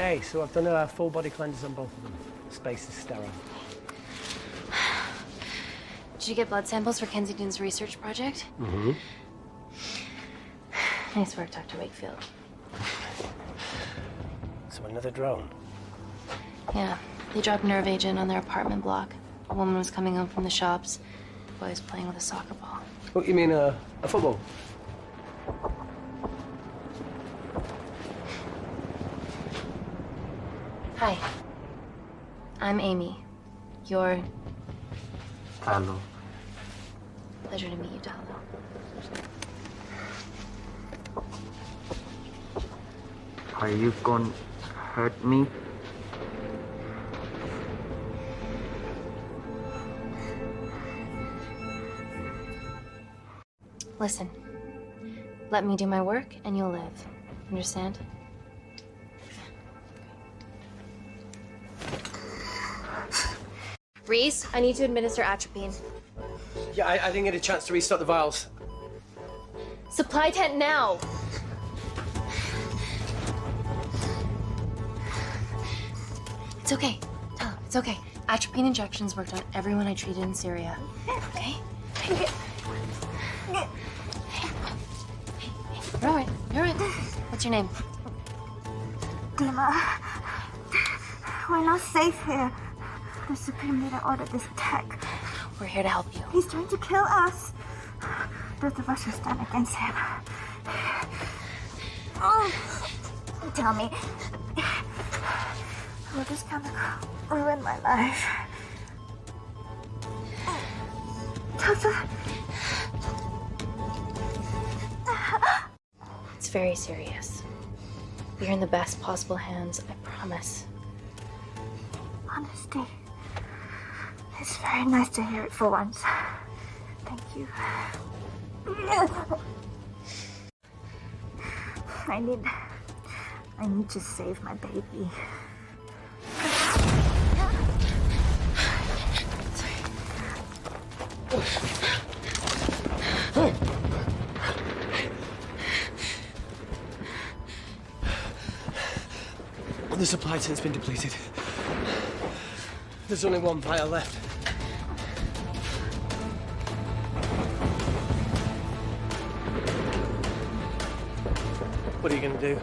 Okay, so I've done a full body cleanse on both of them. Space is sterile. Did you get blood samples for Kensington's research project? Mm-hmm. Nice work, Dr. Wakefield. So another drone. Yeah, they dropped nerve agent on their apartment block. A woman was coming home from the shops. The boy was playing with a soccer ball. What, you mean a football? Hi. I'm Amy. You're... Hello. Pleasure to meet you, Talo. Are you gonna hurt me? Listen. Let me do my work and you'll live. Understand? Reese, I need to administer atropine. Yeah, I didn't get a chance to restock the vials. Supply tent now! It's okay. Tell him, it's okay. Atropine injections worked on everyone I treated in Syria. Okay? You're all right. You're all right. What's your name? Dima, we're not safe here. The Supreme Leader ordered this attack. We're here to help you. He's trying to kill us. Both of us should stand against him. Oh, tell me, will this chemical ruin my life? Doctor? It's very serious. You're in the best possible hands, I promise. Honesty. It's very nice to hear it for once. Thank you. I need to save my baby. The supply tent's been depleted. There's only one vial left. What are you gonna do?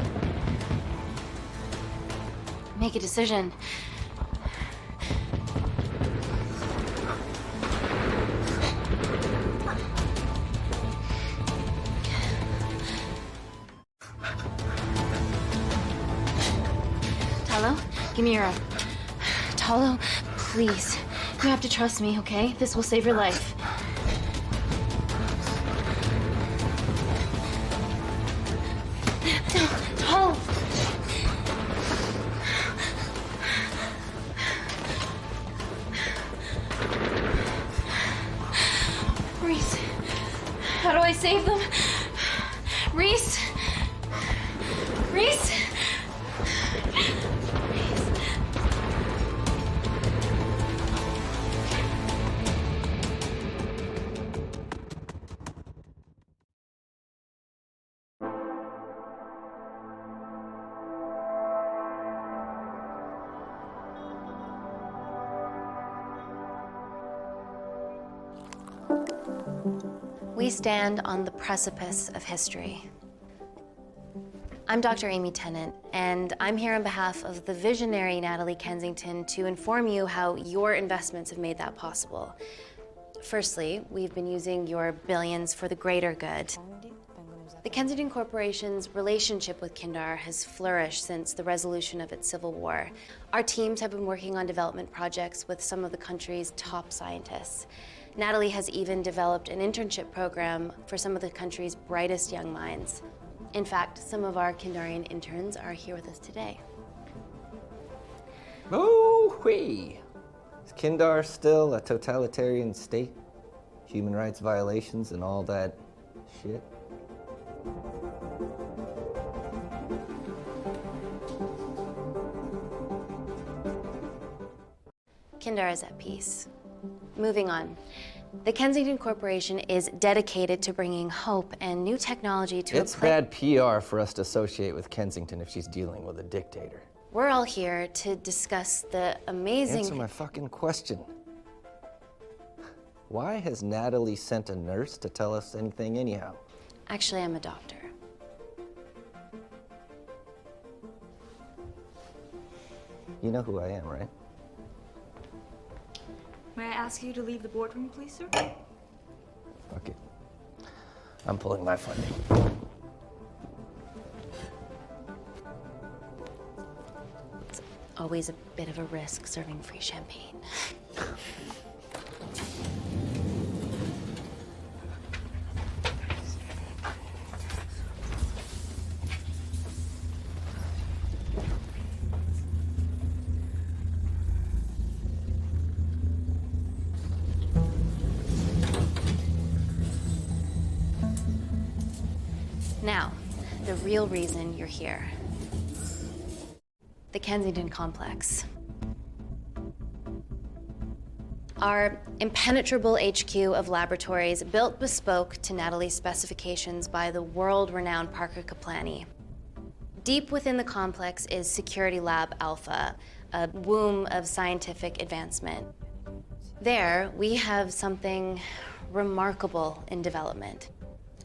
Make a decision. Talo, give me your arm. Talo, please. You have to trust me, okay? This will save your life. Talo! Reese, how do I save them? Reese! Reese! We stand on the precipice of history. I'm Dr. Amy Tennant, and I'm here on behalf of the visionary Natalie Kensington to inform you how your investments have made that possible. Firstly, we've been using your billions for the greater good. The Kensington Corporation's relationship with Kindar has flourished since the resolution of its civil war. Our teams have been working on development projects with some of the country's top scientists. Natalie has even developed an internship program for some of the country's brightest young minds. In fact, some of our Kindarian interns are here with us today. Oh-wee! Is Kindar still a totalitarian state? Human rights violations and all that shit? Kindar is at peace. Moving on. The Kensington Corporation is dedicated to bringing hope and new technology to It's bad PR for us to associate with Kensington if she's dealing with a dictator. We're all here to discuss the amazing... Answer my fucking question. Why has Natalie sent a nurse to tell us anything anyhow? Actually, I'm a doctor. You know who I am, right? May I ask you to leave the boardroom, please, sir? Fuck it. I'm pulling my funding. It's always a bit of a risk serving free champagne. Now, the real reason you're here. The Kensington Complex. Our impenetrable HQ of laboratories built bespoke to Natalie's specifications by the world-renowned Parker Kaplani. Deep within the complex is Security Lab Alpha, a womb of scientific advancement. There, we have something remarkable in development.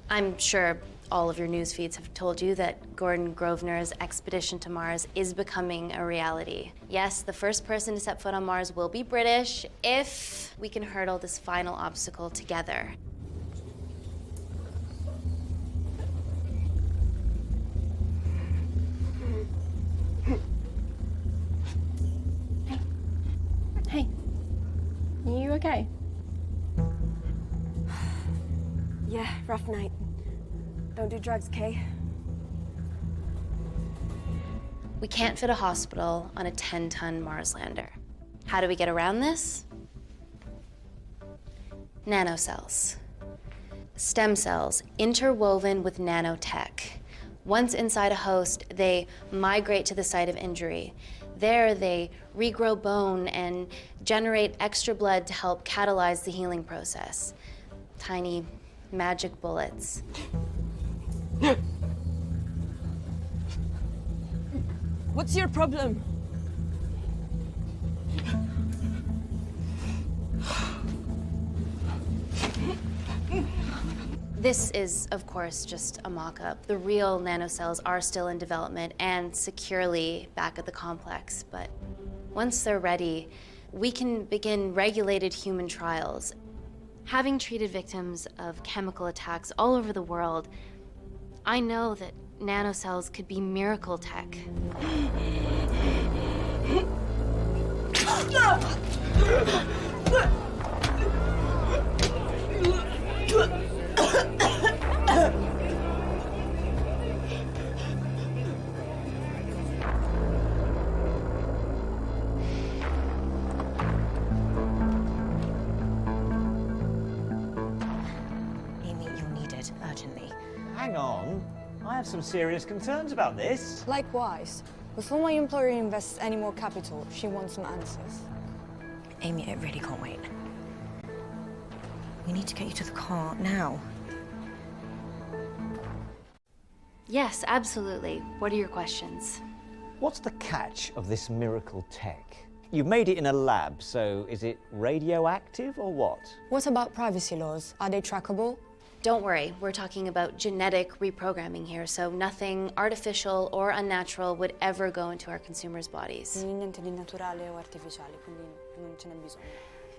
I'm sure all of your news feeds have told you that Gordon Grosvenor's expedition to Mars is becoming a reality. Yes, the first person to set foot on Mars will be British if we can hurdle this final obstacle together. Hey. Are you okay? Yeah, rough night. Don't do drugs, Kay. We can't fit a hospital on a 10-ton Mars lander. How do we get around this? Nanocells. Stem cells interwoven with nanotech. Once inside a host, they migrate to the site of injury. There, they regrow bone and generate extra blood to help catalyze the healing process. Tiny magic bullets. What's your problem? This is, of course, just a mock-up. The real nanocells are still in development and securely back at the complex, but once they're ready, we can begin regulated human trials. Having treated victims of chemical attacks all over the world, I know that nanocells could be miracle tech. Amy, you're needed urgently. Hang on. I have some serious concerns about this. Likewise. Before my employer invests any more capital, she wants some answers. Amy, it really can't wait. We need to get you to the car now. Yes, absolutely. What are your questions? What's the catch of this miracle tech? You've made it in a lab, so is it radioactive or what? What about privacy laws? Are they trackable? Don't worry, we're talking about genetic reprogramming here, so nothing artificial or unnatural would ever go into our consumers' bodies. Niente di naturale o artificiale, quindi non ce n'è bisogno.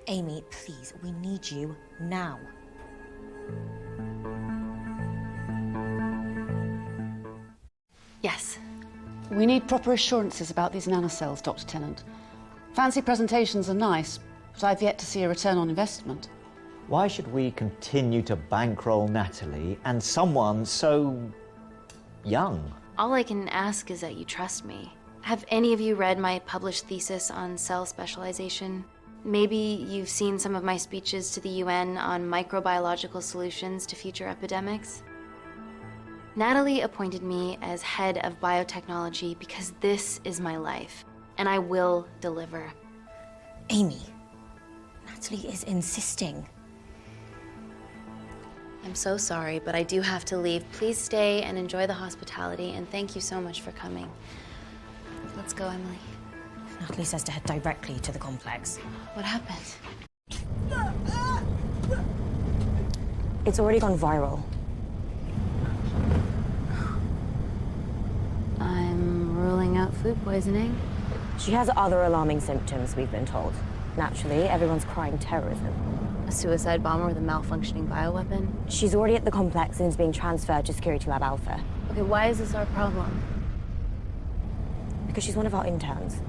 Amy, please, we need you now. Yes. We need proper assurances about these nanocells, Dr. Tennant. Fancy presentations are nice, but I've yet to see a return on investment. Why should we continue to bankroll Natalie and someone so young? All I can ask is that you trust me. Have any of you read my published thesis on cell specialization? Maybe you've seen some of my speeches to the UN on microbiological solutions to future epidemics? Natalie appointed me as head of biotechnology because this is my life, and I will deliver. Amy, Natalie is insisting. I'm so sorry, but I do have to leave. Please stay and enjoy the hospitality, and thank you so much for coming. Let's go, Emily. Natalie says to head directly to the complex. What happened? It's already gone viral. I'm ruling out food poisoning. She has other alarming symptoms, we've been told. Naturally, everyone's crying terrorism. A suicide bomber with a malfunctioning bioweapon? She's already at the complex and is being transferred to Security Lab Alpha. Okay, why is this our problem? Because she's one of our interns.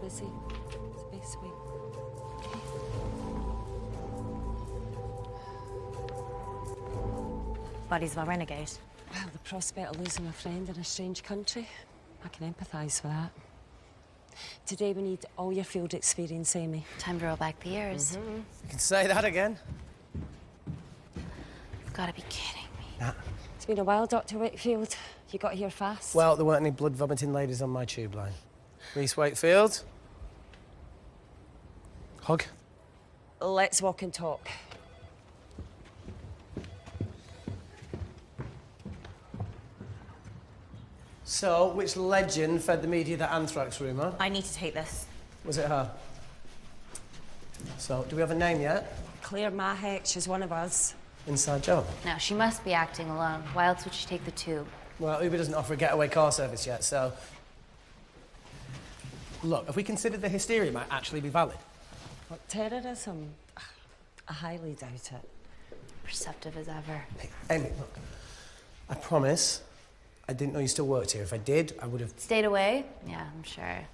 Busy. Space week. Bodies of our renegade. Well, the prospect of losing a friend in a strange country, I can empathise with that. Today we need all your field experience, Amy. Time to roll back the years. You can say that again. You've got to be kidding me. Nah. It's been a while, Dr. Wakefield. You got here fast. Well, there weren't any blood-vomiting ladies on my tube line. Reese Wakefield. Hug. Let's walk and talk. So, which legend fed the media that anthrax rumour? I need to take this. Was it her? So, do we have a name yet? Claire Mahek, she's one of us. Inside job. No, she must be acting alone. Why else would she take the tube? Well, Uber doesn't offer a getaway car service yet, so... Look, if we consider the hysteria might actually be valid. What, terrorism? I highly doubt it. Perceptive as ever. Hey, Amy, look. I promise I didn't know you still worked here. If I did, I would have... Stayed away? Yeah, I'm sure.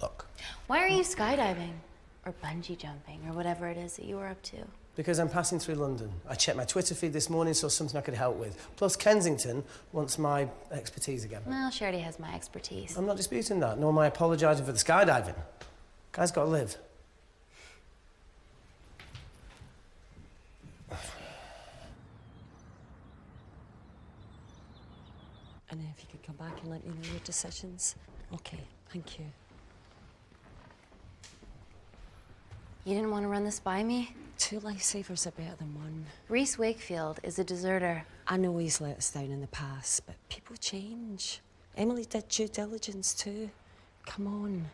Look. Why are you skydiving? Or bungee jumping, or whatever it is that you were up to? Because I'm passing through London. I checked my Twitter feed this morning, saw something I could help with. Plus, Kensington wants my expertise again. Well, she already has my expertise. I'm not disputing that, nor am I apologising for the skydiving. Guy's got to live. And if you could come back and let me know your decisions. Okay, thank you. You didn't want to run this by me? 2 lifesavers are better than 1. Reese Wakefield is a deserter. I know he's let us down in the past, but people change. Emily did due diligence too. Come on.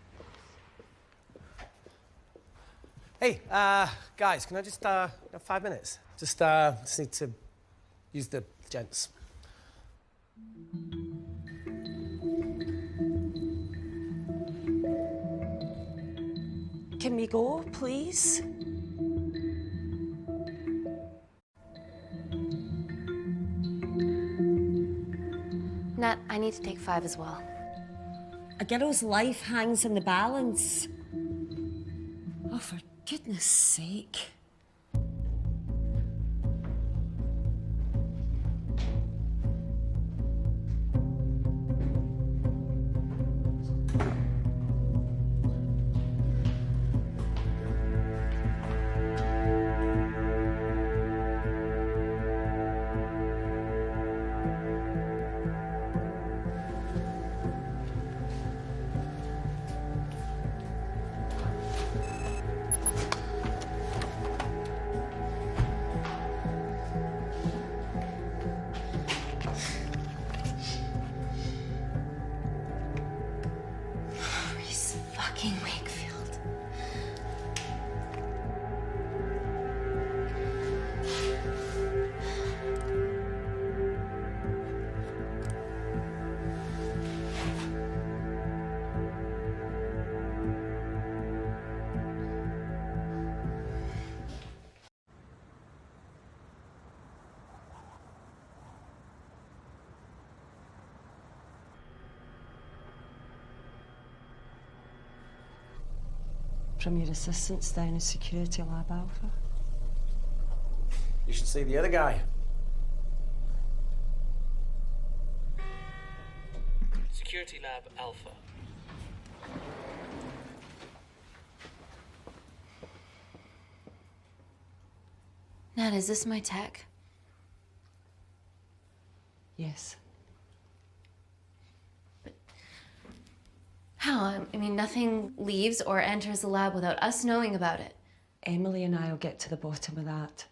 Hey, guys, can I just, have 5 minutes? Just need to use the gents. Can we go, please? Nat, I need to take 5 as well. A girl's life hangs in the balance. Oh, for goodness sake. Reese fucking Wakefield. From your assistants down in Security Lab Alpha. You should see the other guy. Security Lab Alpha. Nat, is this my tech? Yes. How? I mean, nothing leaves or enters the lab without us knowing about it. Emily and I will get to the bottom of that.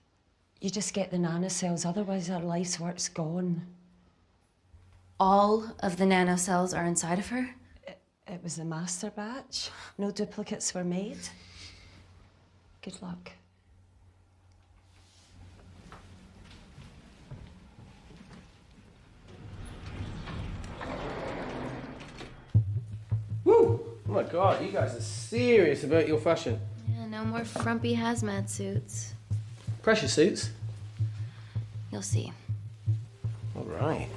You just get the nanocells, otherwise our life's work's gone. All of the nanocells are inside of her? It was a master batch. No duplicates were made. Good luck. Woo! Oh my god, you guys are serious about your fashion. Yeah, no more frumpy hazmat suits. Pressure suits? You'll see. All right.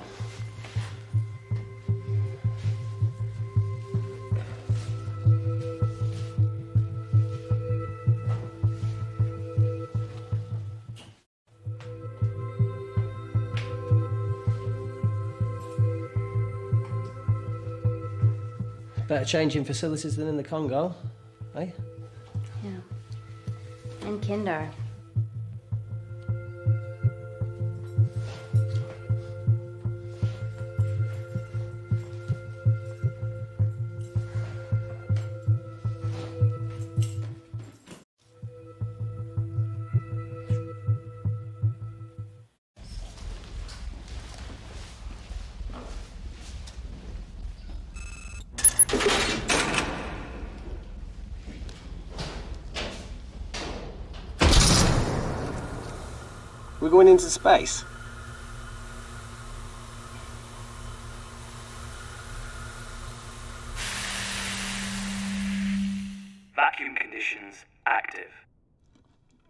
Better changing facilities than in the Congo, eh? Yeah. And Kindar. We're going into space. Vacuum conditions active.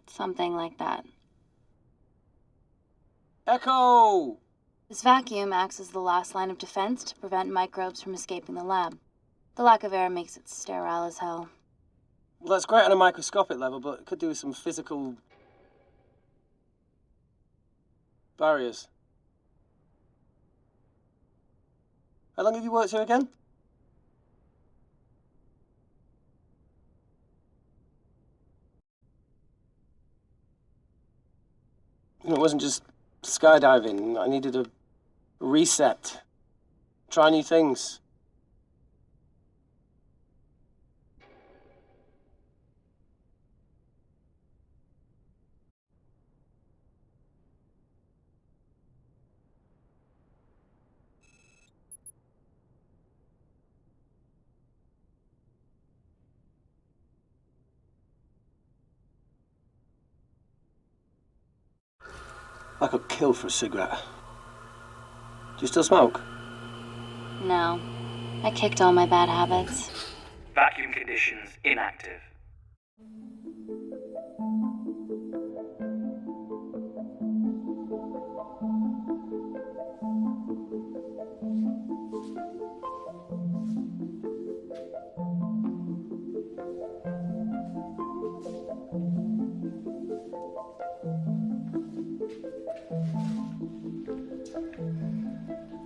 Something like that. Echo! This vacuum acts as the last line of defense to prevent microbes from escaping the lab. The lack of air makes it sterile as hell. Well, that's great on a microscopic level, but it could do with some physical barriers. How long have you worked here again? It wasn't just skydiving. I needed a reset. Try new things. I got killed for a cigarette. Do you still smoke? No. I kicked all my bad habits. Vacuum conditions inactive.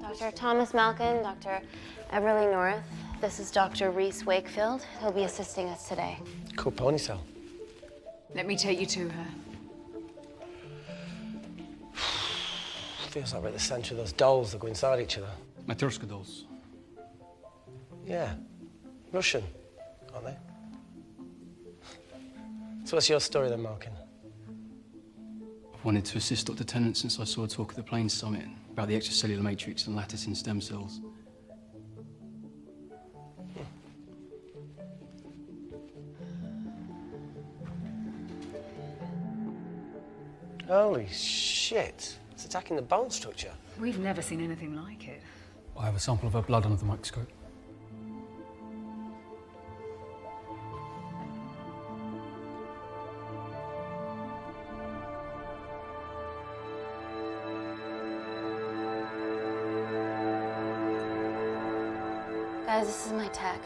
Dr. Thomas Malkin, Dr. Everly North. This is Dr. Reese Wakefield. He'll be assisting us today. Cool ponytail. Let me take you to her. Feels like we're at the centre of those dolls that go inside each other. Matryoshka dolls. Yeah. Russian, aren't they? So what's your story then, Malkin? I've wanted to assist Dr. Tennant since I saw a talk at the Plains Summit about the extracellular matrix and lattice in stem cells. Holy shit. It's attacking the bone structure. We've never seen anything like it. I have a sample of her blood under the microscope. Guys, this is my tech.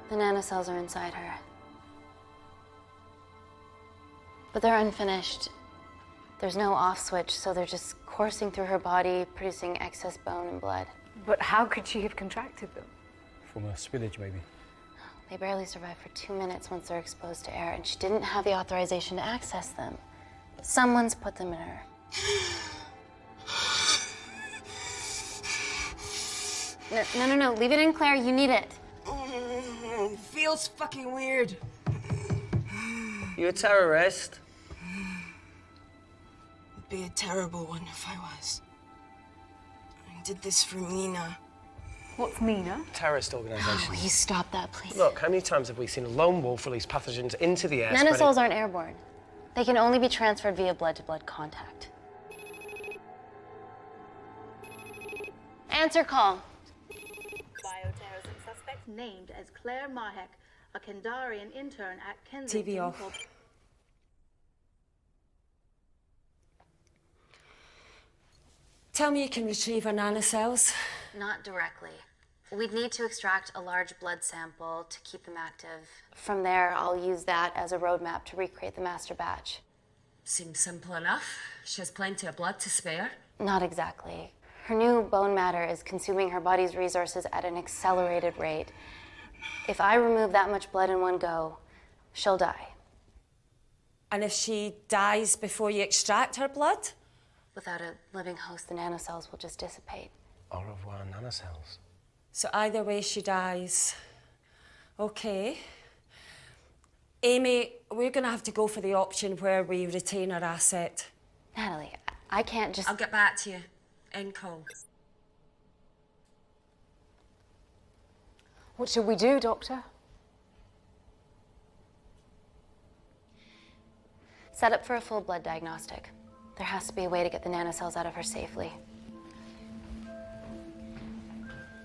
The nanocells are inside her. But they're unfinished. There's no off switch, so they're just coursing through her body, producing excess bone and blood. But how could she have contracted them? From a spillage, maybe. They barely survive for 2 minutes once they're exposed to air, and she didn't have the authorization to access them. Someone's put them in her. No. Leave it in, Claire. You need it. It feels fucking weird. You a terrorist? It'd be a terrible one if I was. I did this for Mina. What's Mina? Terrorist organisation. Oh, will you stop that, please? Look, how many times have we seen a lone wolf release pathogens into the air? Nanocells aren't airborne. They can only be transferred via blood-to-blood contact. Answer call. Bioterrorism suspect named as Claire Mahek, a Kendarian intern at Kensington. TV off. Tell me you can retrieve our nanocells. Not directly. We'd need to extract a large blood sample to keep them active. From there, I'll use that as a roadmap to recreate the master batch. Seems simple enough. She has plenty of blood to spare. Not exactly. Her new bone matter is consuming her body's resources at an accelerated rate. If I remove that much blood in one go, she'll die. And if she dies before you extract her blood? Without a living host, the nanocells will just dissipate. Au revoir, nanocells. So either way, she dies. Okay. Amy, we're gonna have to go for the option where we retain our asset. Natalie, I can't just... I'll get back to you. End call. What should we do, Doctor? Set up for a full blood diagnostic. There has to be a way to get the nanocells out of her safely.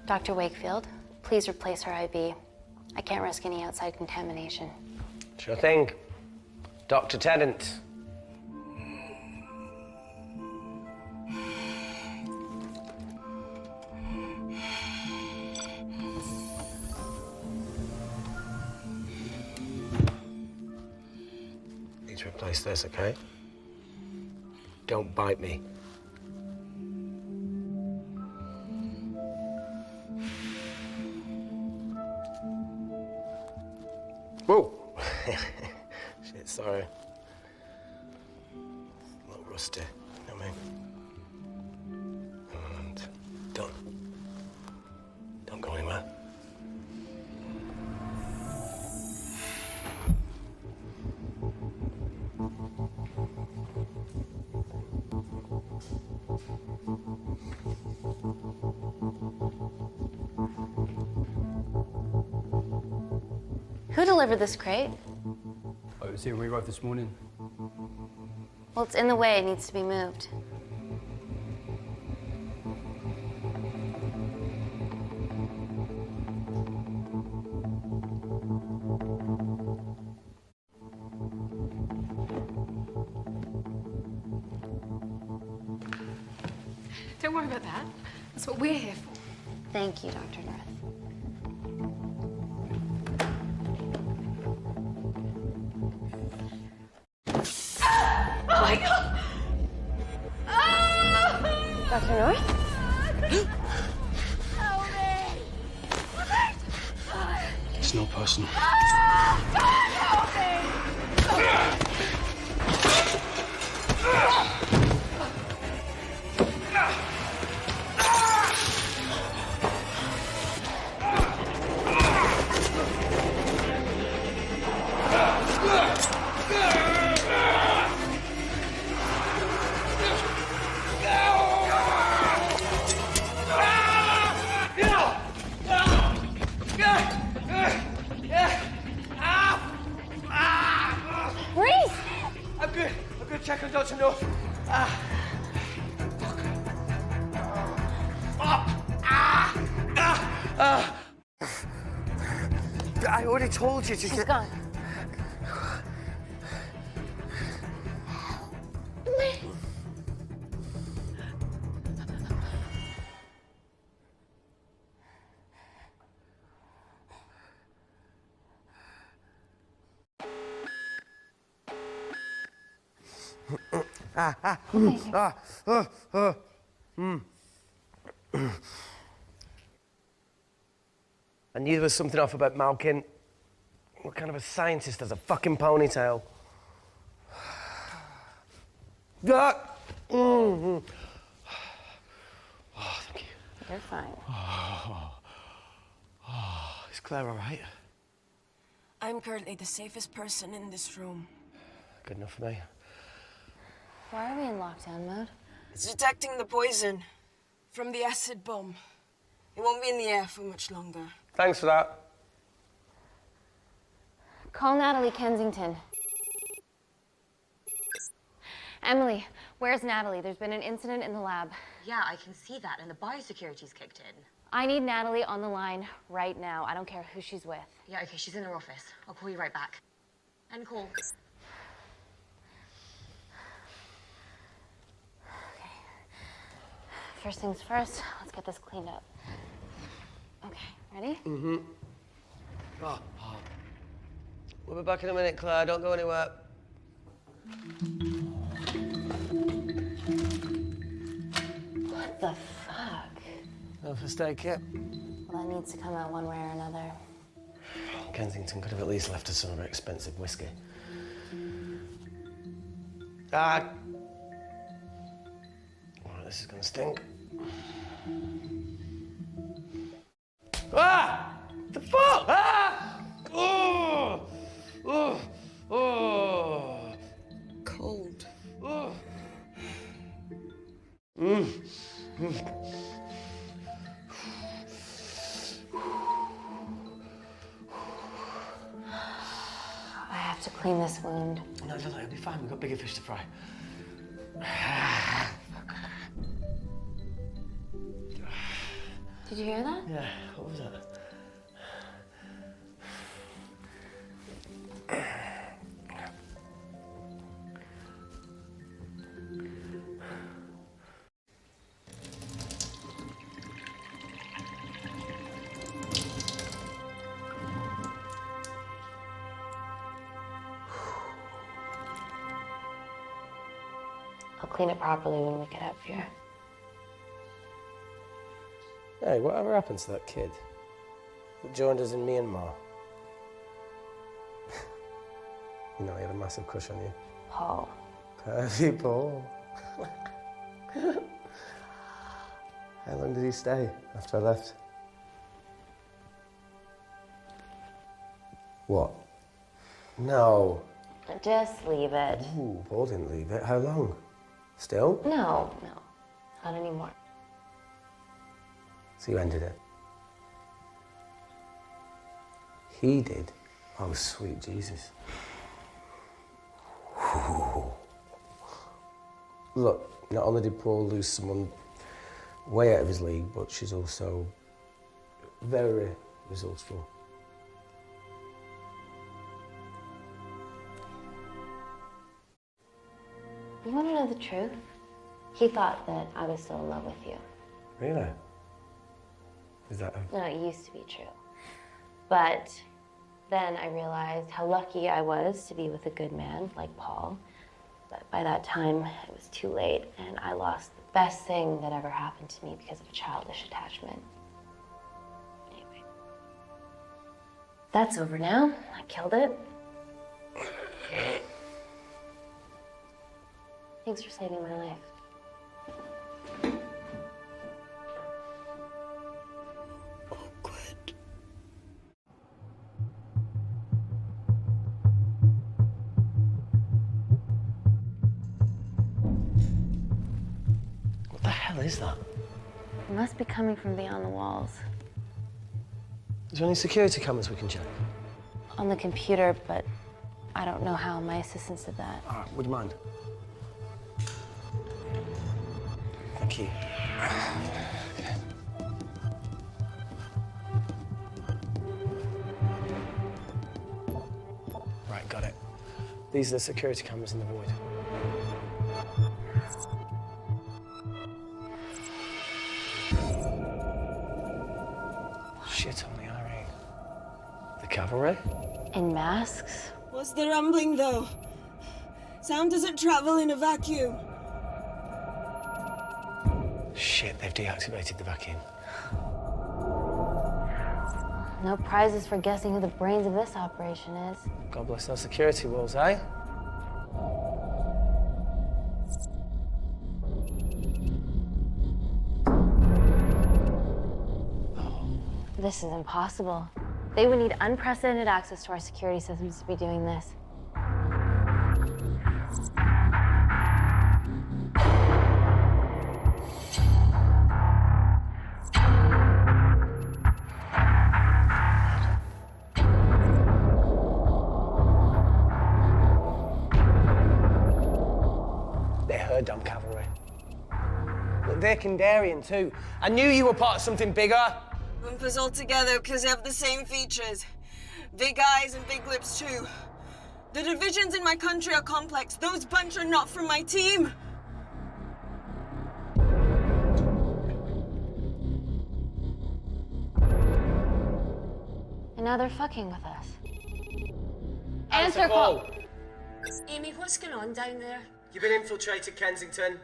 Dr. Wakefield, please replace her IV. I can't risk any outside contamination. Sure thing. Dr. Tennant. Need to replace this, okay? Don't bite me. Whoa! Shit, sorry. A little rusty, you know what I mean? And don't go anywhere. Who delivered this crate? Oh, it was here when we arrived this morning. Well, it's in the way. It needs to be moved. Don't worry about that. That's what we're here for. Thank you, Dr. North. Oh my God! Dr. North? Help me! It's not personal. Help me! Check on Dr. North. I already told you to She's gone. I knew there was something off about Malkin. What kind of a scientist has a fucking ponytail? Ah! Mm-hmm. Oh, thank you. You're fine. Is Claire all right? I'm currently the safest person in this room. Good enough for me. Why are we in lockdown mode? It's detecting the poison from the acid bomb. It won't be in the air for much longer. Thanks for that. Call Natalie Kensington. Emily, where's Natalie? There's been an incident in the lab. Yeah, I can see that, and the biosecurity's kicked in. I need Natalie on the line right now. I don't care who she's with. Yeah, okay, she's in her office. I'll call you right back. End call. Okay. First things first, let's get this cleaned up. Okay, ready? Mm-hmm. Oh. We'll be back in a minute, Claire. Don't go anywhere. What the fuck? No first aid kit. Well, that needs to come out one way or another. Kensington could have at least left us some of her expensive whiskey. Ah! Oh, this is gonna stink. Ah! The fuck? Ah! Oh! Oh! Oh! Cold. Oh! I have to clean this wound. No, it'll be fine. We've got bigger fish to fry. Did you hear that? Yeah, what was that? I'll clean it properly when we get up here. Hey, whatever happened to that kid that joined us in Myanmar? You know, he had a massive crush on you. Paul. Perfect, Paul. How long did he stay after I left? What? No. Just leave it. Ooh, Paul didn't leave it. How long? Still? No, not anymore. So you ended it? He did? Oh, sweet Jesus. Look, not only did Paul lose someone way out of his league, but she's also very resourceful. You want to know the truth? He thought that I was still in love with you. Really? Is that No, it used to be true. But then I realized how lucky I was to be with a good man like Paul. But by that time, it was too late, and I lost the best thing that ever happened to me because of a childish attachment. Anyway. That's over now. I killed it. Thanks for saving my life. What the hell is that? It must be coming from beyond the walls. Is there any security cameras we can check? On the computer, but I don't know how. My assistants did that. All right, would you mind? Thank you. Right, got it. These are the security cameras in the void. Shit on the RE. The cavalry? In masks? What's the rumbling, though? Sound doesn't travel in a vacuum. Shit, they've deactivated the vacuum. No prizes for guessing who the brains of this operation is. God bless those security walls, eh? This is impossible. They would need unprecedented access to our security systems to be doing this. They're her damn cavalry. Look, they're Kandarian too. I knew you were part of something bigger. Lumpa's all together because they have the same features. Big eyes and big lips too. The divisions in my country are complex. Those bunch are not from my team. And now they're fucking with us. Answer call. Amy, what's going on down there? You've been infiltrated, Kensington.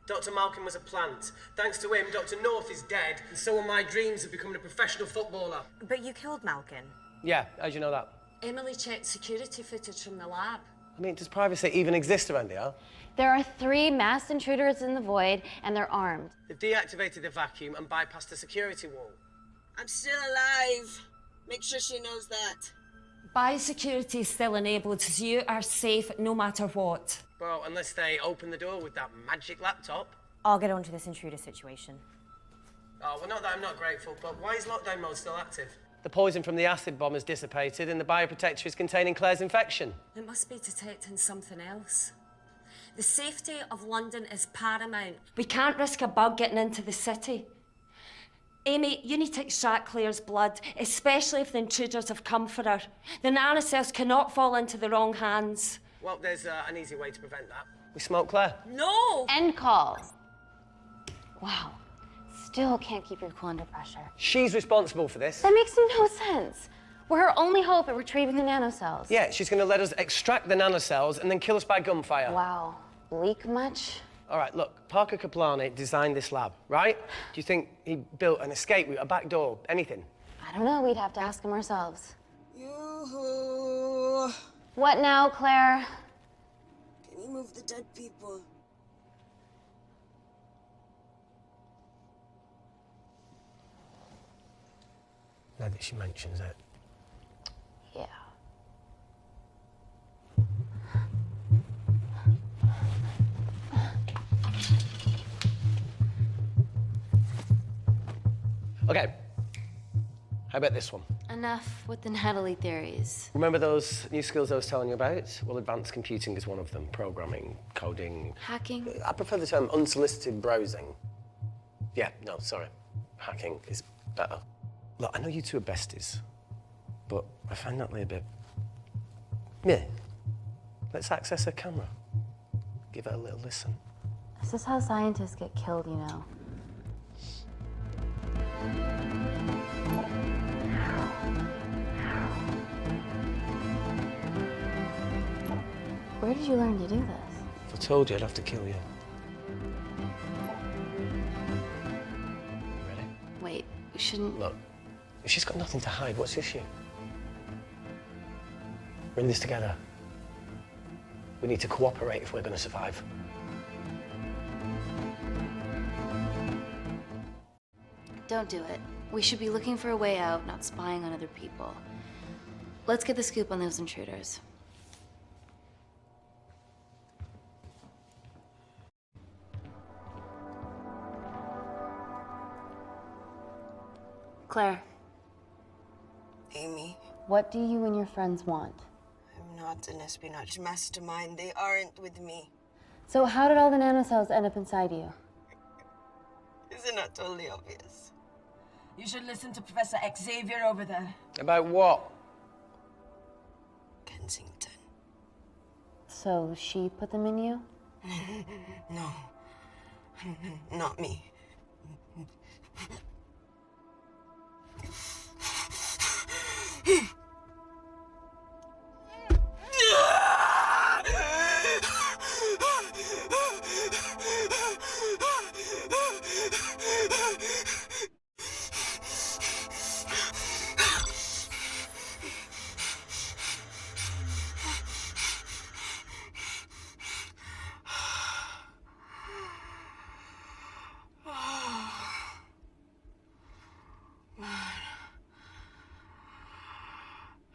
Dr. Malcolm was a plant. Thanks to him, Dr. North is dead, and so are my dreams of becoming a professional footballer. But you killed Malkin. Yeah, how'd you know that? Emily checked security footage from the lab. I mean, does privacy even exist around here? There are 3 masked intruders in the void, and they're armed. They've deactivated the vacuum and bypassed the security wall. I'm still alive. Make sure she knows that. Biosecurity is still enabled, so you are safe no matter what. Well, unless they open the door with that magic laptop. I'll get onto this intruder situation. Oh, well, not that I'm not grateful, but why is lockdown mode still active? The poison from the acid bomb has dissipated and the bioprotector is containing Claire's infection. It must be detecting something else. The safety of London is paramount. We can't risk a bug getting into the city. Amy, you need to extract Claire's blood, especially if the intruders have come for her. The nanocells cannot fall into the wrong hands. Well, there's an easy way to prevent that. We smoke Claire. No! End call. Wow. Still can't keep your cool under pressure. She's responsible for this. That makes no sense. We're her only hope at retrieving the nanocells. Yeah, she's going to let us extract the nanocells and then kill us by gunfire. Wow. Bleak much? All right, look, Parker Kaplani designed this lab, right? Do you think he built an escape route, a back door, anything? I don't know. We'd have to ask him ourselves. Yoo-hoo. What now, Claire? Can you move the dead people? Now that she mentions it. Yeah. Okay. How about this one? Enough with the Natalie theories. Remember those new skills I was telling you about? Well, advanced computing is one of them. Programming, coding. Hacking? I prefer the term unsolicited browsing. Yeah, no, sorry. Hacking is better. Look, I know you two are besties, but I find Natalie a bit... Yeah. Let's access her camera. Give her a little listen. This is how scientists get killed, you know. Where did you learn to do this? If I told you, I'd have to kill you. Ready? Wait, we shouldn't... Look, if she's got nothing to hide, what's the issue? We're in this together. We need to cooperate if we're going to survive. Don't do it. We should be looking for a way out, not spying on other people. Let's get the scoop on those intruders. Claire. Amy. What do you and your friends want? I'm not an espionage mastermind. They aren't with me. So how did all the nanocells end up inside you? Isn't that totally obvious? You should listen to Professor Xavier over there. About what? Kensington. So she put them in you? No. Not me.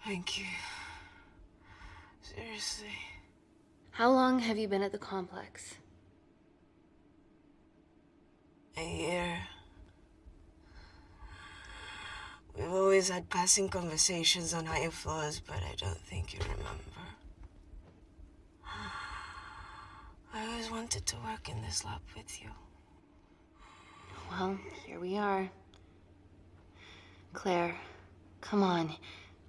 Thank you. Seriously. How long have you been at the complex? A year. We've always had passing conversations on higher floors, but I don't think you remember. I always wanted to work in this lab with you. Well, here we are. Claire, come on.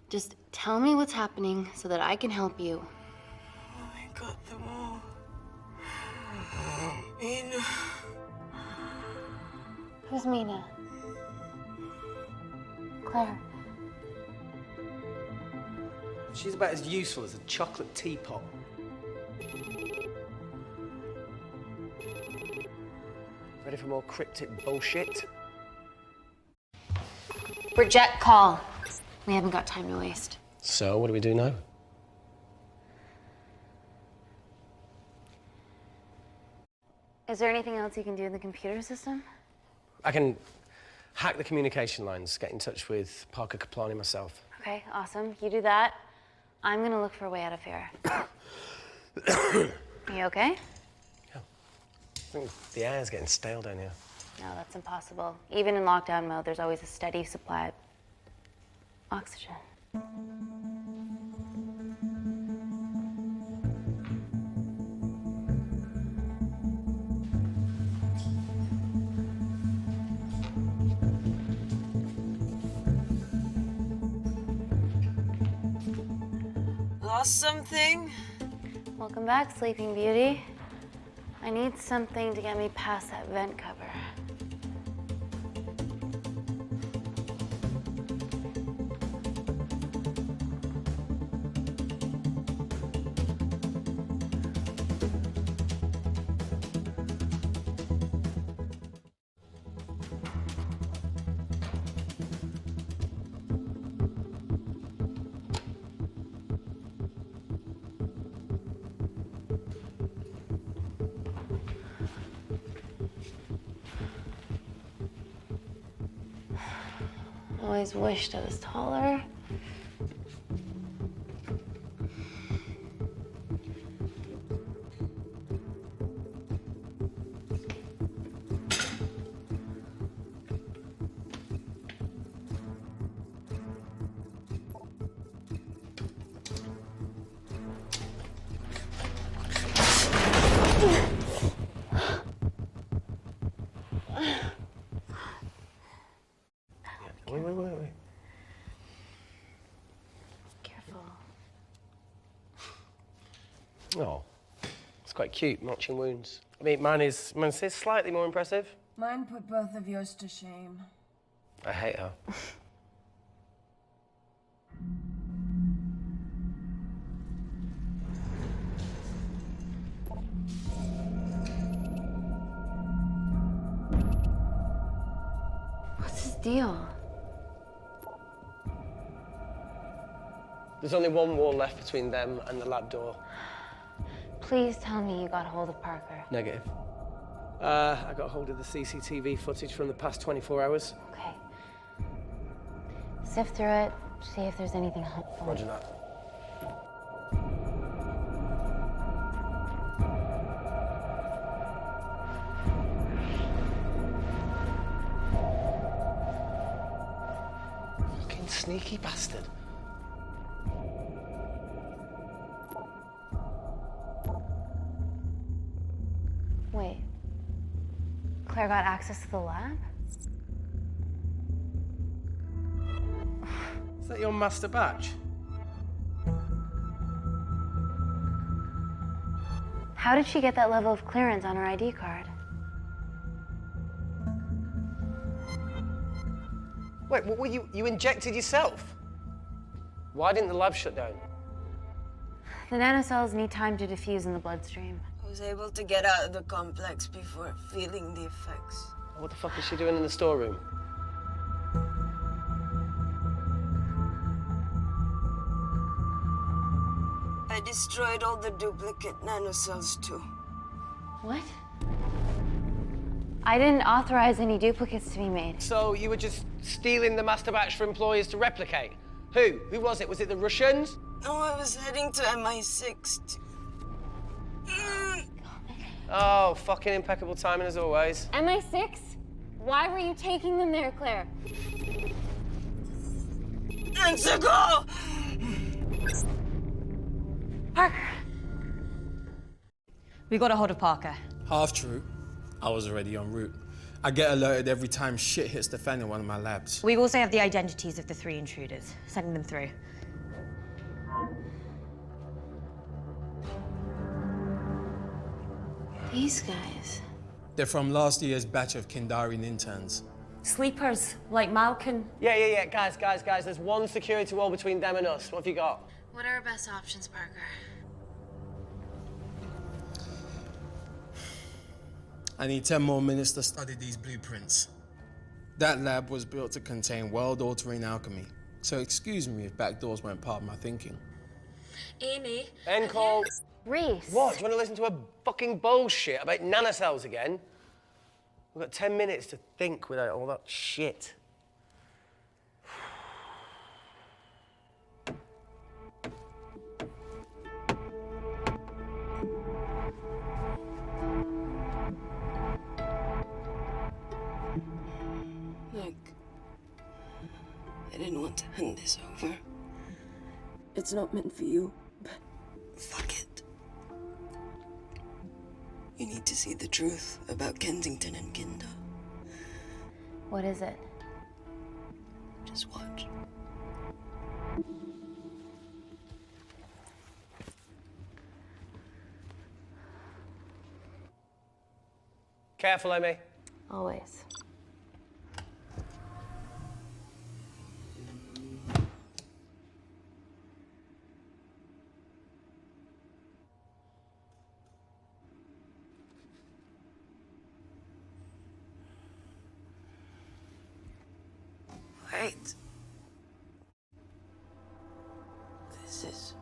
Just tell me what's happening so that I can help you. I got them all. Mina. Who's Mina? Claire. She's about as useful as a chocolate teapot. Ready for more cryptic bullshit? Reject call. We haven't got time to waste. So, what do we do now? Is there anything else you can do in the computer system? I can hack the communication lines, get in touch with Parker Kaplani myself. Okay, awesome. You do that. I'm gonna look for a way out of here. You okay? I think the air's getting stale down here. No, that's impossible. Even in lockdown mode, there's always a steady supply of oxygen. Lost something? Welcome back, Sleeping Beauty. I need something to get me past that vent cover. Always wished I was taller. Wait. Careful. Oh, it's quite cute, matching wounds. I mean, mine is slightly more impressive. Mine put both of yours to shame. I hate her. What's his deal? There's only one wall left between them and the lab door. Please tell me you got hold of Parker. Negative. I got hold of the CCTV footage from the past 24 hours. Okay. Sift through it, see if there's anything helpful. Roger that. Fucking sneaky bastard. Wait. Claire got access to the lab? Is that your master batch? How did she get that level of clearance on her ID card? Wait, what, you injected yourself? Why didn't the lab shut down? The nanocells need time to diffuse in the bloodstream. I was able to get out of the complex before feeling the effects. What the fuck is she doing in the storeroom? I destroyed all the duplicate nanocells too. What? I didn't authorize any duplicates to be made. So you were just stealing the master batch for employees to replicate? Who? Who was it? Was it the Russians? No, I was heading to MI6. Oh, fucking impeccable timing as always. MI6? Why were you taking them there, Claire? Let's go! Parker! We got a hold of Parker. Half true. I was already en route. I get alerted every time shit hits the fan in one of my labs. We also have the identities of the 3 intruders. Sending them through. These guys. They're from last year's batch of Kindarian interns. Sleepers, like Malkin. Yeah. Guys. There's one security wall between them and us. What have you got? What are our best options, Parker? I need 10 more minutes to study these blueprints. That lab was built to contain world-altering alchemy. So excuse me if backdoors weren't part of my thinking. Amy. End call. Reese. What? Do you want to listen to a fucking bullshit about nanocells again? We've got 10 minutes to think without all that shit. Look, I didn't want to hand this over. It's not meant for you, but fuck it. You need to see the truth about Kensington and Kinder. What is it? Just watch. Careful, Amy. Always. Wait. This is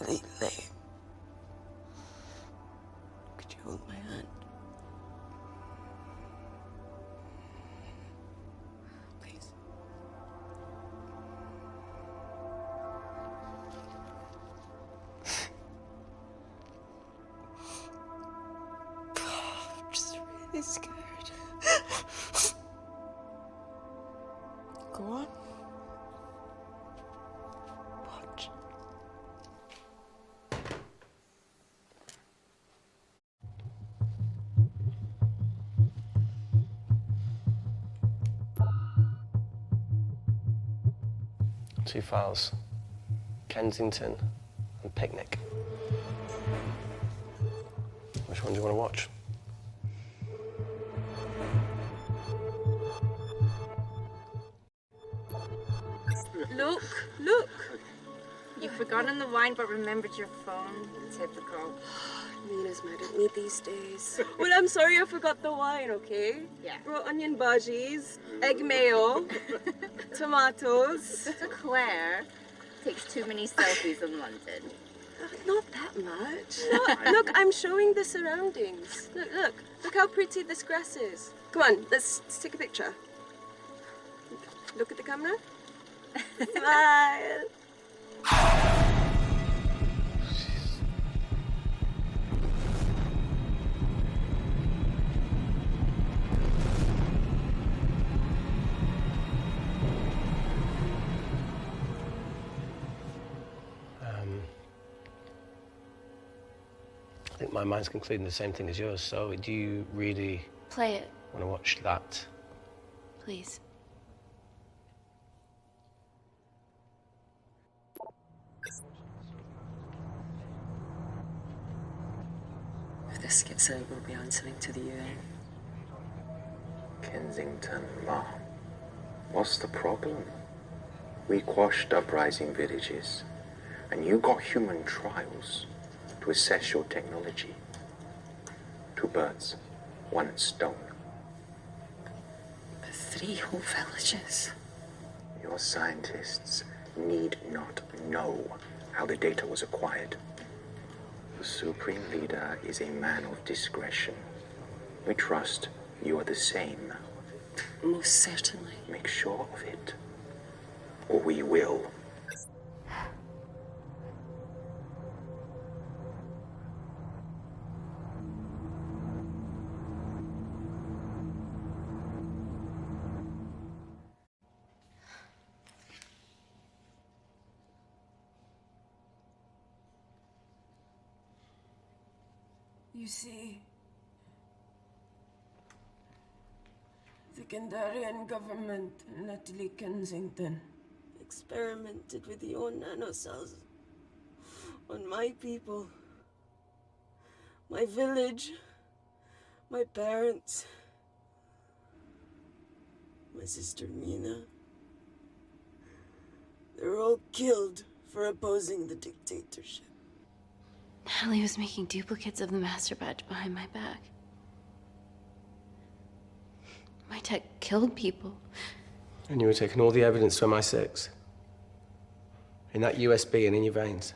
really lame. Could you hold my hand? Please. I'm just really scared. Go on. Watch. Two files. Kensington and Picnic. Which one do you want to watch? Look! You've forgotten the wine but remembered your phone. Typical. Nina's mad at me these days. Well, I'm sorry I forgot the wine, okay? Yeah. Brought onion bhajis, egg mayo, tomatoes. Claire takes too many selfies in London. Not that much. Look, I'm showing the surroundings. Look how pretty this grass is. Come on, let's take a picture. Look at the camera. Smile. I think my mind's concluding the same thing as yours, so do you really Play it, want to watch that? please. If this gets out, we'll be answering to the UN. Kensington, Ma. What's the problem? We quashed uprising villages, and you got human trials to assess your technology. 2 birds, 1 stone. But 3 whole villages. Your scientists need not know how the data was acquired. The Supreme Leader is a man of discretion. We trust you are the same. Most certainly. Make sure of it, or we will. You see, the Kandarian government and Natalie Kensington experimented with your nanocells on my people, my village, my parents, my sister Mina. They were all killed for opposing the dictatorship. Natalie was making duplicates of the master batch behind my back. My tech killed people. And you were taking all the evidence to MI6? In that USB and in your veins?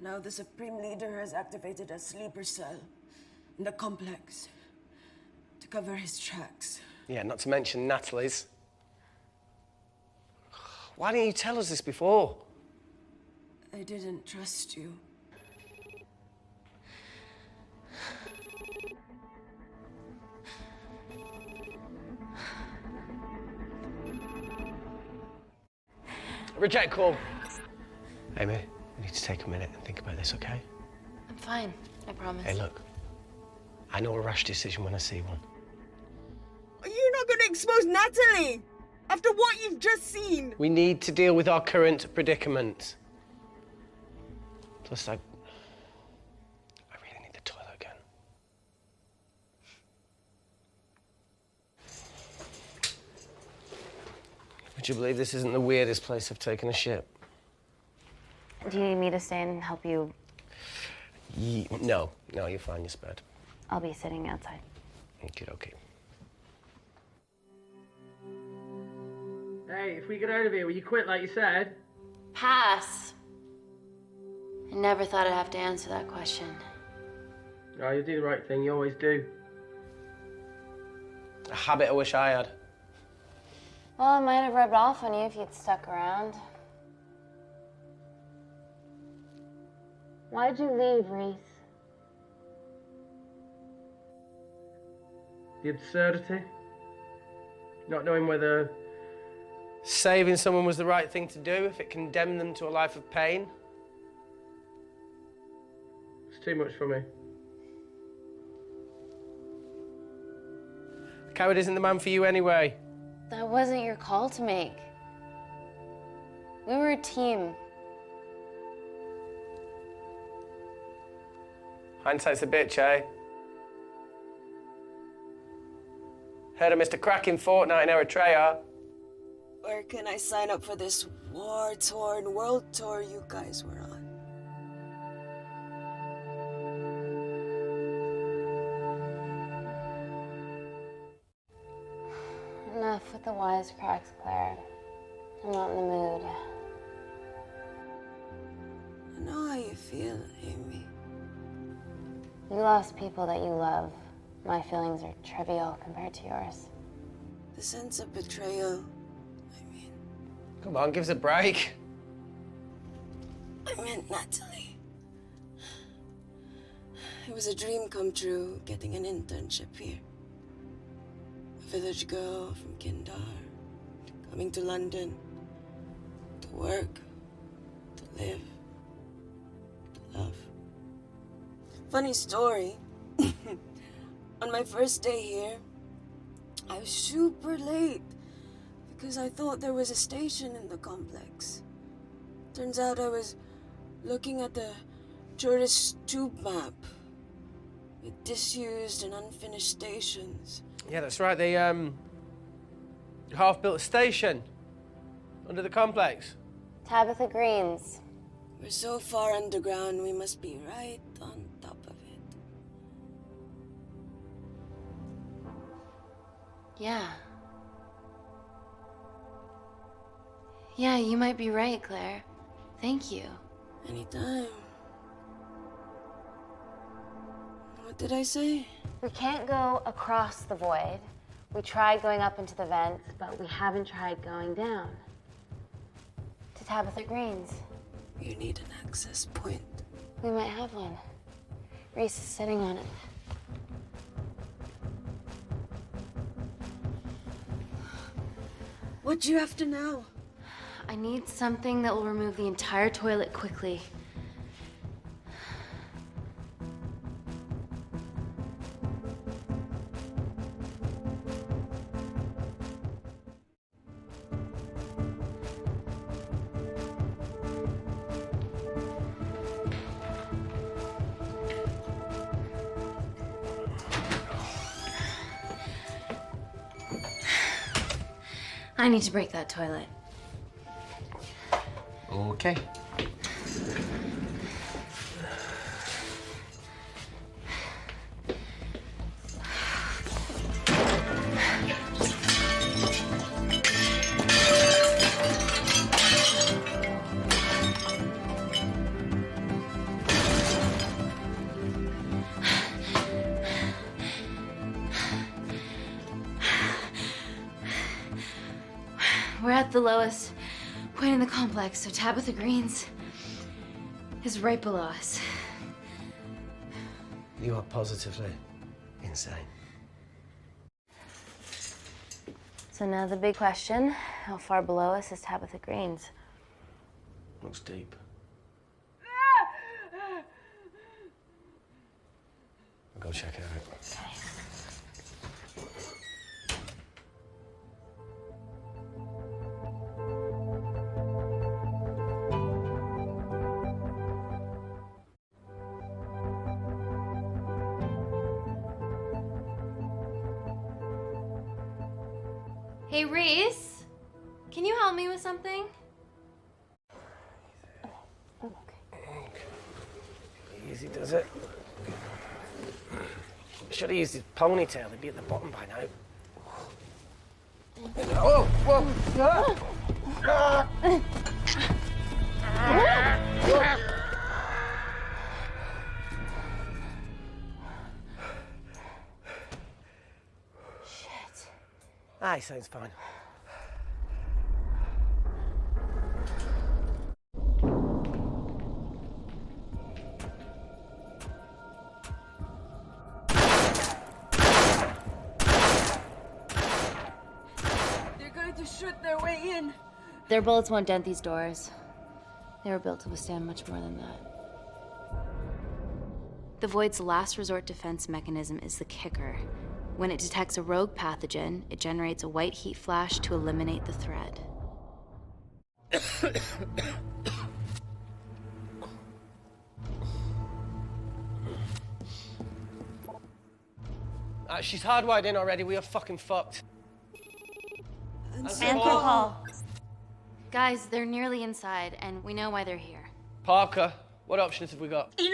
Now the Supreme Leader has activated a sleeper cell in the complex to cover his tracks. Yeah, not to mention Natalie's. Why didn't you tell us this before? I didn't trust you. Reject call. Amy, we need to take a minute and think about this, okay? I'm fine, I promise. Hey, look. I know a rash decision when I see one. Are you not going to expose Natalie? After what you've just seen? We need to deal with our current predicament. Plus, I really need the toilet again. Would you believe this isn't the weirdest place I've taken a shit? Do you need me to stay and help you? No, you're fine, you're spared. I'll be sitting outside. Okay. Hey, if we get out of here, will you quit like you said? Pass. I never thought I'd have to answer that question. Oh, you do the right thing, you always do. A habit I wish I had. Well, it might have rubbed off on you if you'd stuck around. Why'd you leave, Reese? The absurdity. Not knowing whether saving someone was the right thing to do if it condemned them to a life of pain. it's too much for me. A coward isn't the man for you anyway. That wasn't your call to make. We were a team. Hindsight's a bitch, eh? Heard of Mr. Cracking Fortnite in Eritrea? Where can I sign up for this war-torn world tour you guys were on? Enough with the wisecracks, Claire. I'm not in the mood. I know how you feel, Amy. You lost people that you love. My feelings are trivial compared to yours. The sense of betrayal. Come on, give us a break. I meant Natalie. It was a dream come true, getting an internship here. A village girl from Kindar, coming to London, to work, to live, to love. Funny story. On my first day here, I was super late because I thought there was a station in the complex. Turns out I was looking at the tourist tube map with disused and unfinished stations. Yeah, that's right. They half-built a station under the complex. Tabitha Greens. We're so far underground, we must be right on top of it. Yeah. Yeah, you might be right, Claire. Thank you. Anytime. What did I say? We can't go across the void. We tried going up into the vents, but we haven't tried going down. To Tabitha Greens. You need an access point. We might have one. Reese is sitting on it. What do you have to know? I need something that will remove the entire toilet quickly. I need to break that toilet. Okay. We're at the lowest point in the complex, so Tabitha Greens is right below us. You are positively insane. So now the big question, how far below us is Tabitha Greens? Looks deep. I'll go check it out. Hey, Reese, can you help me with something? Easy does it. Should have used his ponytail. He'd be at the bottom by now. Oh, whoa! Shit. Aye, sounds fine. They're going to shoot their way in. Their bullets won't dent these doors. They were built to withstand much more than that. The Void's last resort defense mechanism is the kicker. When it detects a rogue pathogen, it generates a white heat flash to eliminate the threat. She's hardwired in already. We are fucking fucked. And Paul. Guys, they're nearly inside, and we know why they're here. Parker, what options have we got? Enough!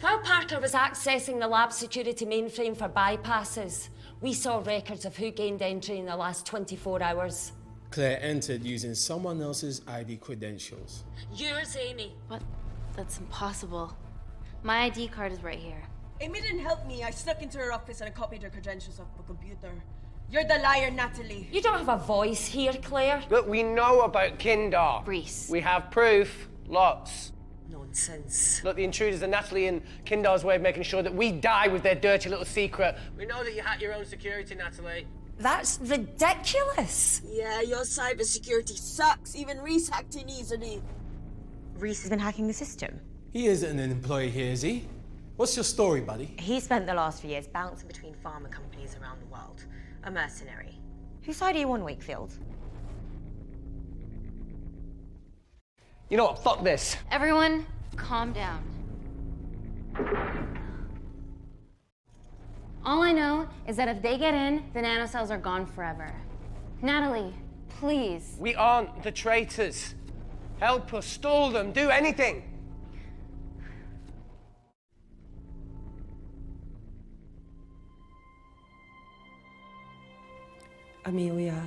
While Parker was accessing the lab security mainframe for bypasses, we saw records of who gained entry in the last 24 hours. Claire entered using someone else's ID credentials. Yours, Amy. What? That's impossible. My ID card is right here. Amy didn't help me. I snuck into her office and I copied her credentials off my computer. You're the liar, Natalie. You don't have a voice here, Claire. Look, we know about Kindar. Reese. We have proof. Lots. Nonsense. Look, the intruders are Natalie and Kindar's way of making sure that we die with their dirty little secret. We know that you hack your own security, Natalie. That's ridiculous. Yeah, your cybersecurity sucks. Even Reese hacked in easily. Reese has been hacking the system. He isn't an employee here, is he? What's your story, buddy? He spent the last few years bouncing between pharma companies around the world. A mercenary. Whose side are you on, Wakefield? You know what? Fuck this. Everyone, calm down. All I know is that if they get in, the nanocells are gone forever. Natalie, please. We aren't the traitors. Help us, stall them, do anything. Amelia,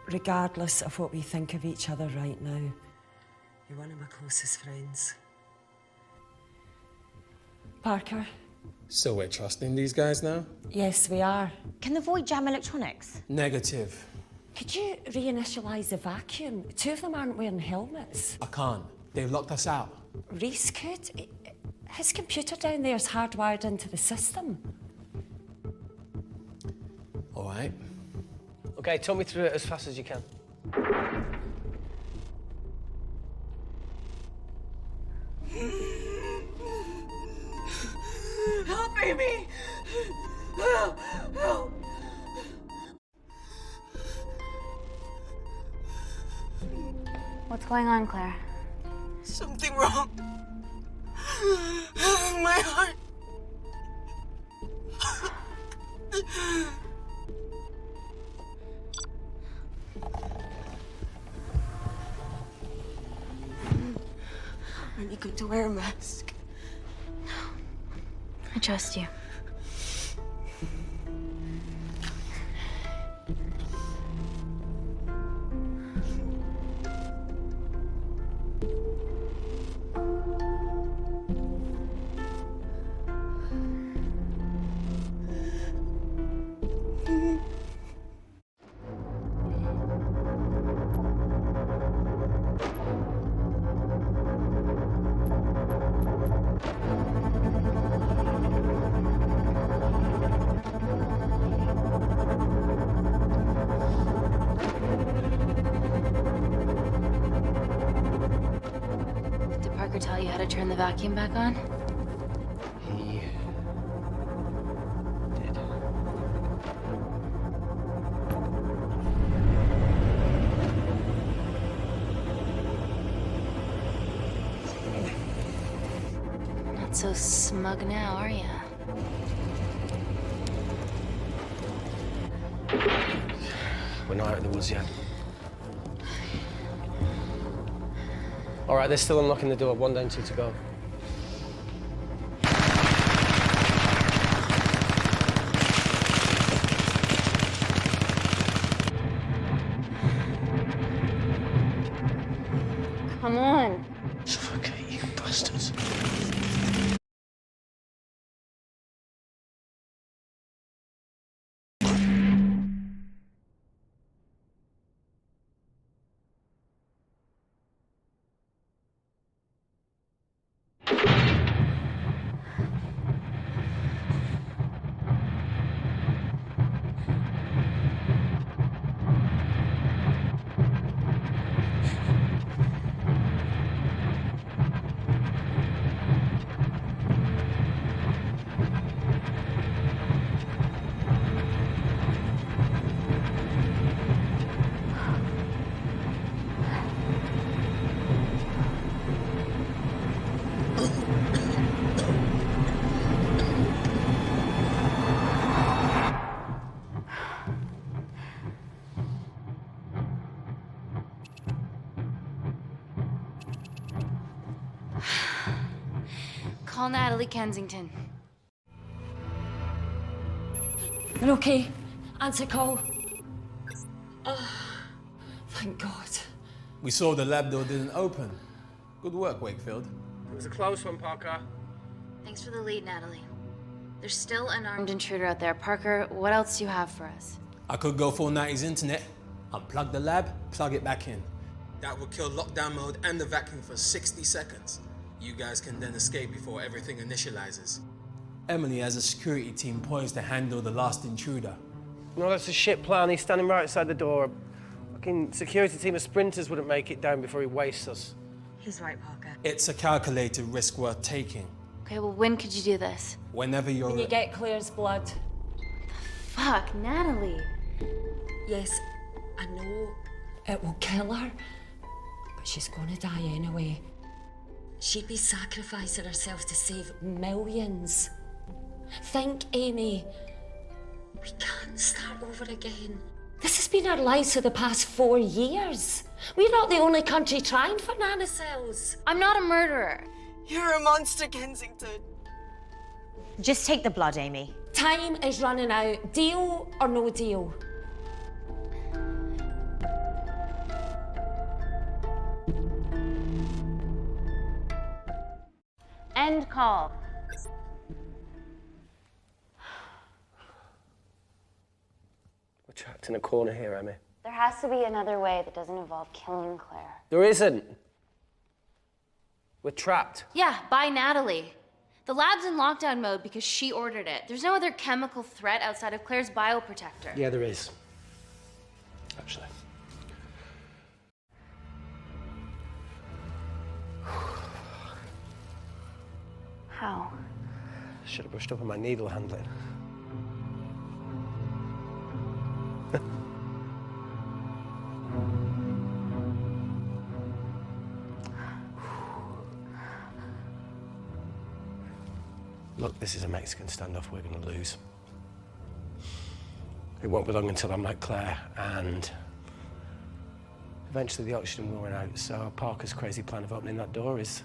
regardless of what we think of each other right now, you're one of my closest friends. Parker? So we're trusting these guys now? Yes, we are. Can the Void jam electronics? Negative. Could you reinitialize the vacuum? Two of them aren't wearing helmets. I can't. They've locked us out. Reese could. His computer down there is hardwired into the system. All right. Okay, talk me through it as fast as you can. Help, Amy! Help! Help! What's going on, Claire? Something wrong. My heart. wear a mask. I trust you. Did Parker tell you how to turn the vacuum back on? He did. Not so smug now, are you? We're not out of the woods yet. All right, they're still unlocking the door. 1 down, 2 to go. Come on. Suffocate, you bastards. Call Natalie Kensington. You're okay. Answer call. Oh, thank God. We saw the lab door didn't open. Good work, Wakefield. It was a close one, Parker. Thanks for the lead, Natalie. There's still an armed intruder out there. Parker, what else do you have for us? I could go full 90s internet, unplug the lab, plug it back in. That would kill lockdown mode and the vacuum for 60 seconds. You guys can then escape before everything initializes. Emily has a security team poised to handle the last intruder. No, that's a shit plan. He's standing right outside the door. A fucking security team of sprinters wouldn't make it down before he wastes us. He's right, Parker. It's a calculated risk worth taking. Okay, well, when could you do this? Whenever you're... When you get Claire's blood. Fuck, Natalie. Yes, I know it will kill her, but she's gonna die anyway. She'd be sacrificing herself to save millions. Think, Amy. We can't start over again. This has been our lives for the past 4 years. We're not the only country trying for nanocells. I'm not a murderer. You're a monster, Kensington. Just take the blood, Amy. Time is running out. Deal or no deal? End call. We're trapped in a corner here, Emmy. There has to be another way that doesn't involve killing Claire. There isn't. We're trapped. Yeah, by Natalie. The lab's in lockdown mode because she ordered it. There's no other chemical threat outside of Claire's bioprotector. Yeah, there is. Actually. How? Should have brushed up on my needle handling. Look, this is a Mexican standoff we're going to lose. It won't be long until I'm like Claire, and eventually the oxygen will run out, so Parker's crazy plan of opening that door is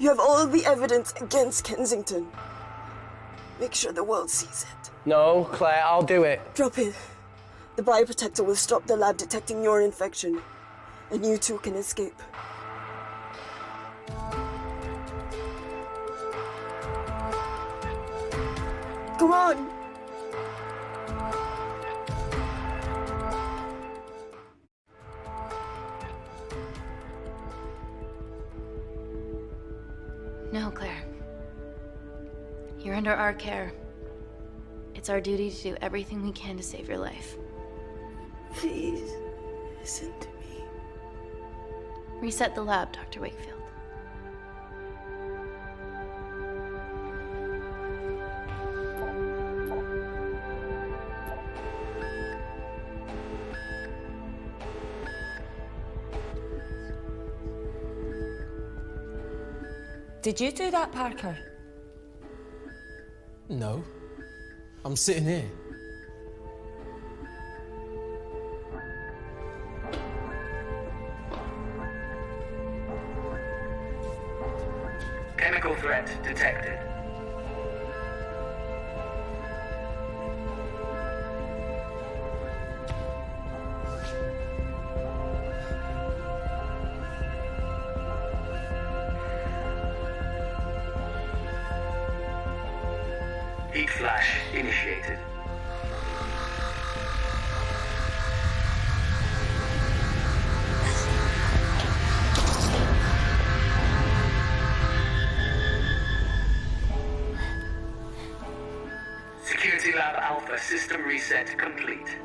You have all the evidence against Kensington. Make sure the world sees it. No, Claire, I'll do it. Drop it. The bioprotector will stop the lab detecting your infection, and you two can escape. Go on! No, Claire. You're under our care. It's our duty to do everything we can to save your life. Please, listen to me. Reset the lab, Dr. Wakefield. Did you do that, Parker? No. I'm sitting here. Chemical threat detected. Heat flash initiated. Security Lab Alpha system reset complete.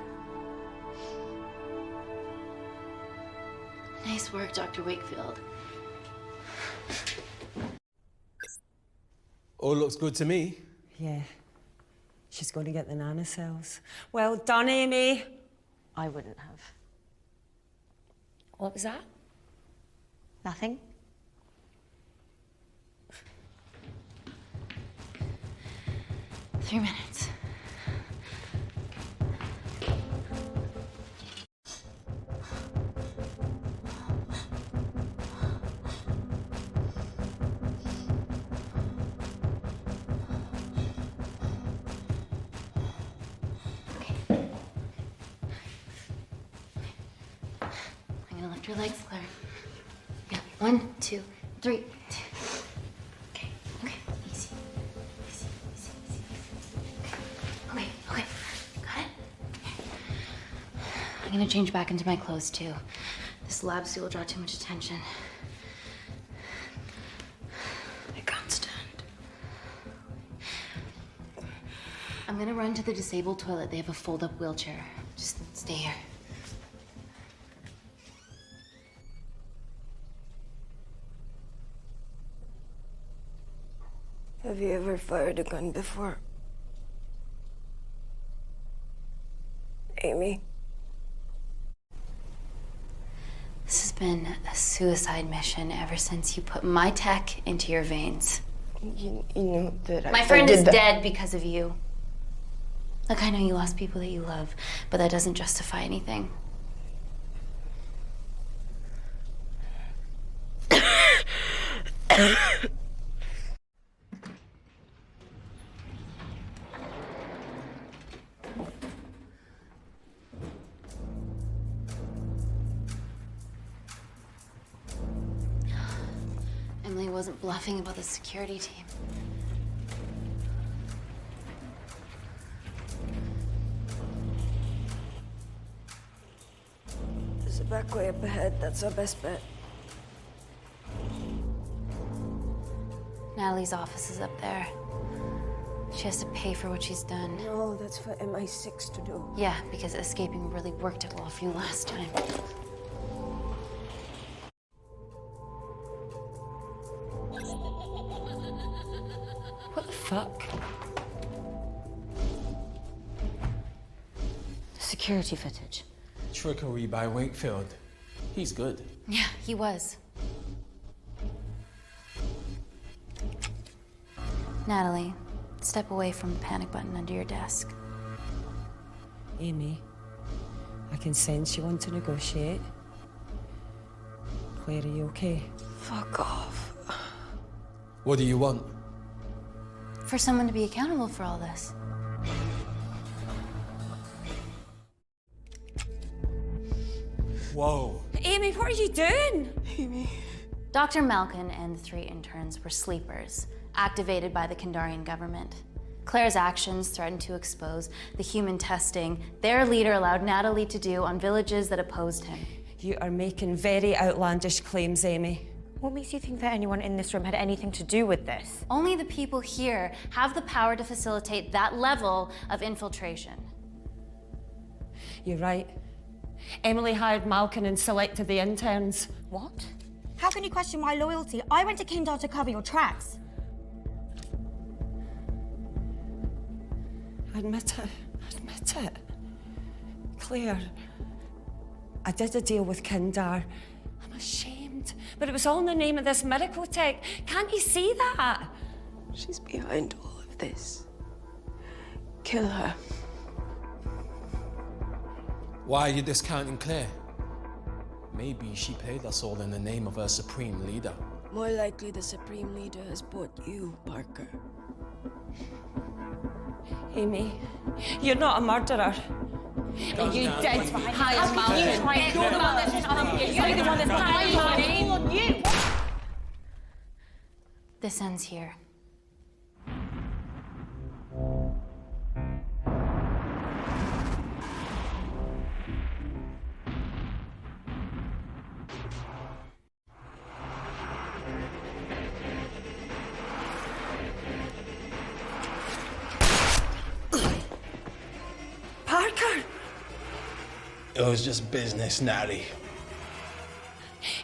Nice work, Dr. Wakefield. All looks good to me. Yeah. She's going to get the nanocells. Well done, Amy. I wouldn't have. What was that? Nothing? Three minutes. I'm gonna lift your legs, Claire. Yeah, 1, 2, 3. Okay, okay, easy. Easy, easy, easy. Okay, okay, got it? I'm gonna change back into my clothes too. This lab suit will draw too much attention. I can't stand. I'm gonna run to the disabled toilet. They have a fold-up wheelchair. Just stay here. Have you ever fired a gun before? Amy? This has been a suicide mission ever since you put my tech into your veins. You know that My friend is dead because of you. Look, I know you lost people that you love, but that doesn't justify anything. Emily wasn't bluffing about the security team. There's a back way up ahead. That's our best bet. Natalie's office is up there. She has to pay for what she's done. No, that's for MI6 to do. Yeah, because escaping really worked out well for you last time. What the fuck? Security footage. Trickery by Wakefield. He's good. Yeah, he was. Natalie, step away from the panic button under your desk. Amy, I can sense you want to negotiate. Claire, are you okay? Fuck off. What do you want? For someone to be accountable for all this. Whoa. Amy, what are you doing? Amy. Dr. Malkin and the 3 interns were sleepers, activated by the Kindarian government. Claire's actions threatened to expose the human testing their leader allowed Natalie to do on villages that opposed him. You are making very outlandish claims, Amy. What makes you think that anyone in this room had anything to do with this? Only the people here have the power to facilitate that level of infiltration. You're right. Emily hired Malkin and selected the interns. What? How can you question my loyalty? I went to Kindar to cover your tracks. Admit it. Admit it. Claire, I did a deal with Kindar. I'm ashamed, but it was all in the name of this miracle tech. Can't you see that? She's behind all of this. Kill her. Why are you discounting Claire? Maybe she paid us all in the name of her supreme leader. More likely the Supreme Leader has bought you, Parker. Amy, you're not a murderer. And you did hire Malkin. You're the one that's lying on you. This ends here. Parker! It was just business, Natty.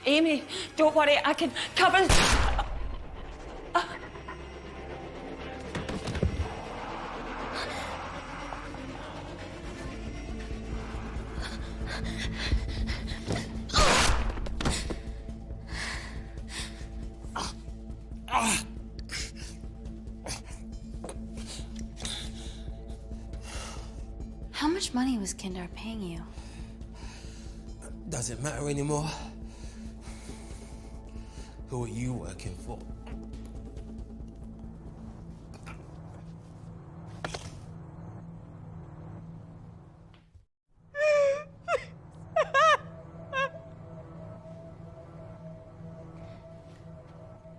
Amy, don't worry, I can cover. How much money was Kindar paying you? Does it matter anymore? Who are you working for?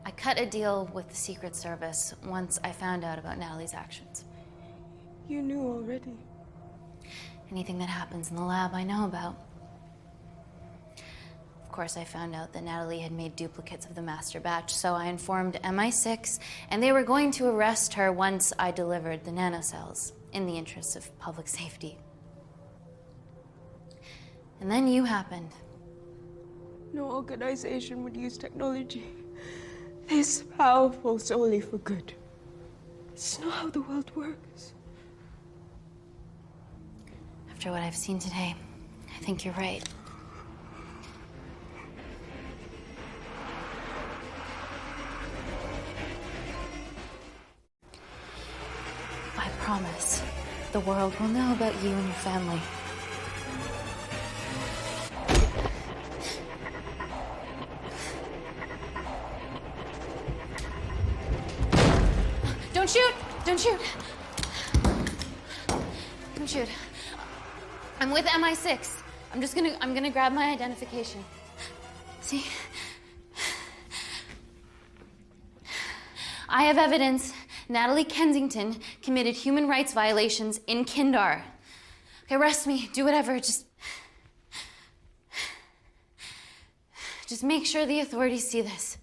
I cut a deal with the Secret Service once I found out about Natalie's actions. You knew already. Anything that happens in the lab, I know about. Of course, I found out that Natalie had made duplicates of the master batch, so I informed MI6, and they were going to arrest her once I delivered the nanocells, in the interests of public safety. And then you happened. No organization would use technology this powerful solely for good. It's not how the world works. After what I've seen today, I think you're right. I promise, the world will know about you and your family. Don't shoot! Don't shoot! Don't shoot. I'm with MI6. I'm gonna grab my identification. See? I have evidence Natalie Kensington committed human rights violations in Kindar. Okay, arrest me, do whatever, just make sure the authorities see this.